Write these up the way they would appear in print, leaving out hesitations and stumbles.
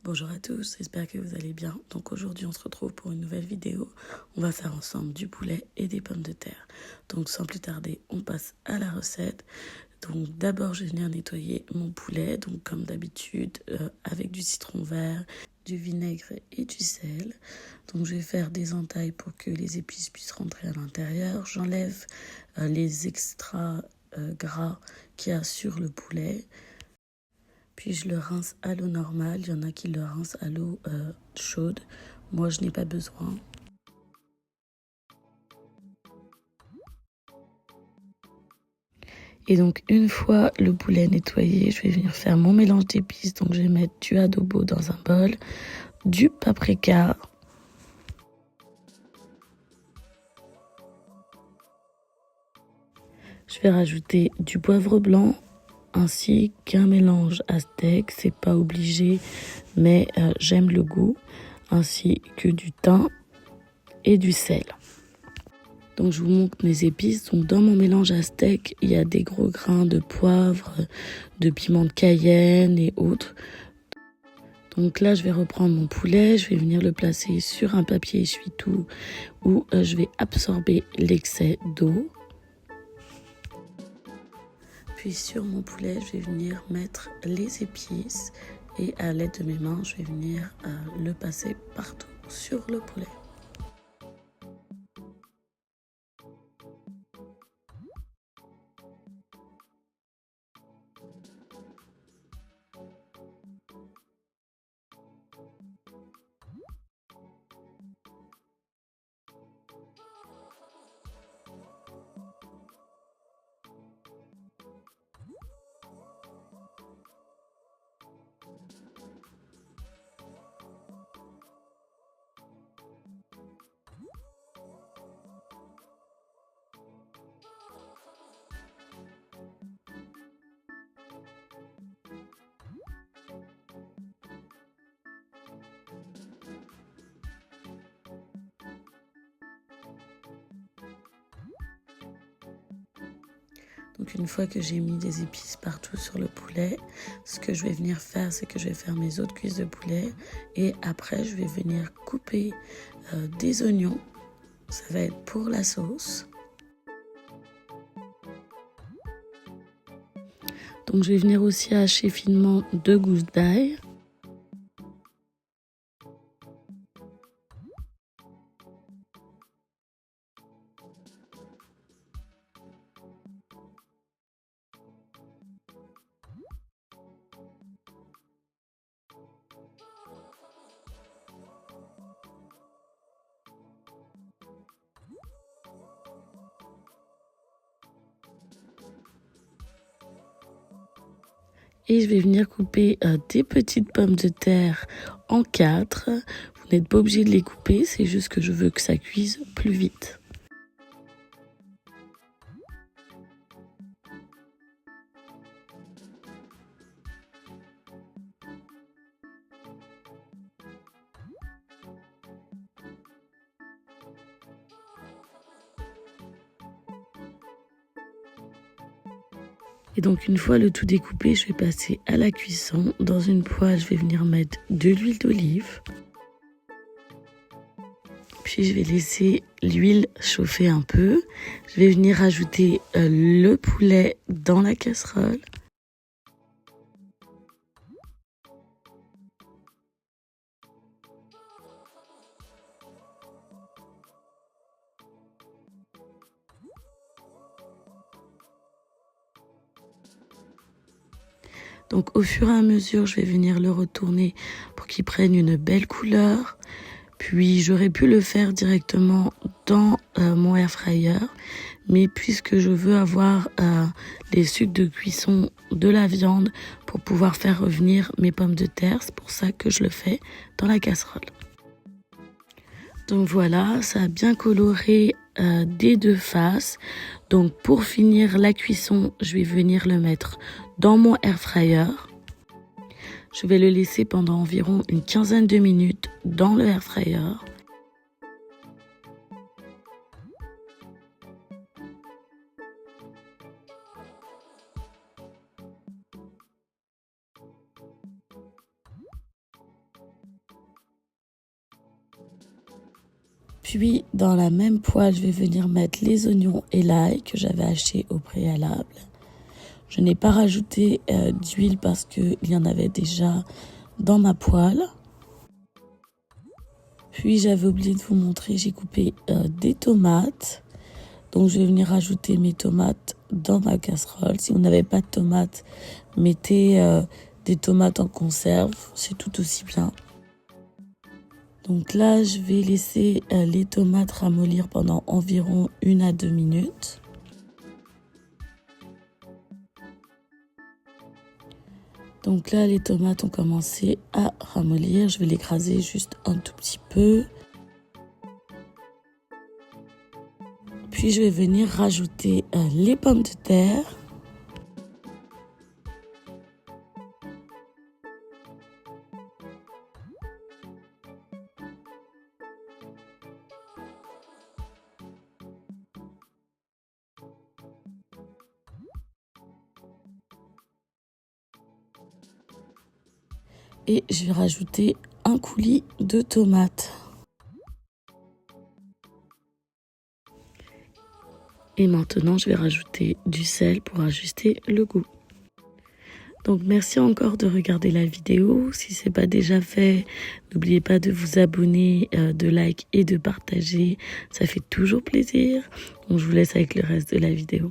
Bonjour à tous, j'espère que vous allez bien. Donc aujourd'hui on se retrouve pour une nouvelle vidéo. On va faire ensemble du poulet et des pommes de terre. Donc sans plus tarder, on passe à la recette. Donc d'abord je vais venir nettoyer mon poulet, donc comme d'habitude avec du citron vert, du vinaigre et du sel. Donc je vais faire des entailles pour que les épices puissent rentrer à l'intérieur. J'enlève les extras gras qu'il y a sur le poulet. Puis je le rince à l'eau normale. Il y en a qui le rincent à l'eau chaude. Moi, je n'ai pas besoin. Et donc, une fois le poulet nettoyé, je vais venir faire mon mélange d'épices. Donc, je vais mettre du adobo dans un bol, du paprika, je vais rajouter du poivre blanc ainsi qu'un mélange à steak. C'est pas obligé, mais j'aime le goût, ainsi que du thym et du sel. Donc je vous montre mes épices. Donc dans mon mélange à steak, il y a des gros grains de poivre, de piment de Cayenne et autres. Donc là, je vais reprendre mon poulet, je vais venir le placer sur un papier essuie-tout où je vais absorber l'excès d'eau. Puis sur mon poulet, je vais venir mettre les épices et à l'aide de mes mains, je vais venir le passer partout sur le poulet. Donc une fois que j'ai mis des épices partout sur le poulet, ce que je vais venir faire, c'est que je vais faire mes autres cuisses de poulet. Et après, je vais venir couper des oignons. Ça va être pour la sauce. Donc je vais venir aussi hacher finement 2 gousses d'ail. Et je vais venir couper des petites pommes de terre en 4. Vous n'êtes pas obligé de les couper, c'est juste que je veux que ça cuise plus vite. Et donc une fois le tout découpé, je vais passer à la cuisson. Dans une poêle, je vais venir mettre de l'huile d'olive. Puis je vais laisser l'huile chauffer un peu. Je vais venir ajouter le poulet dans la casserole. Donc au fur et à mesure, je vais venir le retourner pour qu'il prenne une belle couleur. Puis j'aurais pu le faire directement dans mon air fryer, mais puisque je veux avoir les sucs de cuisson de la viande pour pouvoir faire revenir mes pommes de terre, c'est pour ça que je le fais dans la casserole. Donc voilà, ça a bien coloré des deux faces. Donc pour finir la cuisson, je vais venir le mettre dans mon air fryer. Je vais le laisser pendant environ une quinzaine de minutes dans le air fryer. Puis dans la même poêle, je vais venir mettre les oignons et l'ail que j'avais haché au préalable. Je n'ai pas rajouté d'huile parce qu'il y en avait déjà dans ma poêle. Puis j'avais oublié de vous montrer, j'ai coupé des tomates. Donc je vais venir rajouter mes tomates dans ma casserole. Si vous n'avez pas de tomates, mettez des tomates en conserve, c'est tout aussi bien. Donc là, je vais laisser les tomates ramollir pendant environ 1 à 2 minutes. Donc là, les tomates ont commencé à ramollir. Je vais l'écraser juste un tout petit peu. Puis je vais venir rajouter les pommes de terre. Et je vais rajouter un coulis de tomates. Et maintenant, je vais rajouter du sel pour ajuster le goût. Donc, merci encore de regarder la vidéo. Si ce n'est pas déjà fait, n'oubliez pas de vous abonner, de like et de partager. Ça fait toujours plaisir. Donc, je vous laisse avec le reste de la vidéo.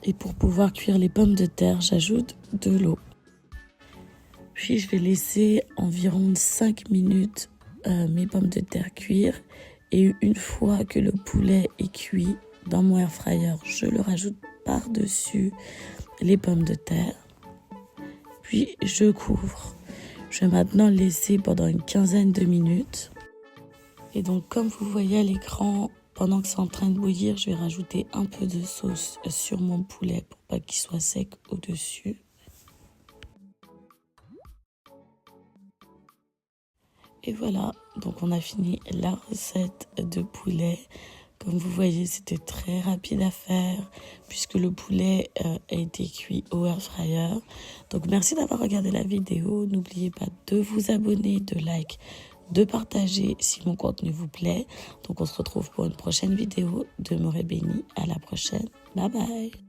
Et pour pouvoir cuire les pommes de terre, j'ajoute de l'eau. Puis je vais laisser environ 5 minutes mes pommes de terre cuire. Et une fois que le poulet est cuit dans mon air fryer, je le rajoute par-dessus les pommes de terre. Puis je couvre. Je vais maintenant laisser pendant une quinzaine de minutes. Et donc comme vous voyez à l'écran, pendant que c'est en train de bouillir, je vais rajouter un peu de sauce sur mon poulet pour pas qu'il soit sec au-dessus. Et voilà, donc on a fini la recette de poulet. Comme vous voyez, c'était très rapide à faire puisque le poulet a été cuit au air fryer. Donc merci d'avoir regardé la vidéo. N'oubliez pas de vous abonner, de like, de partager si mon contenu vous plaît. Donc on se retrouve pour une prochaine vidéo. Demeurez bénis. À la prochaine. Bye bye.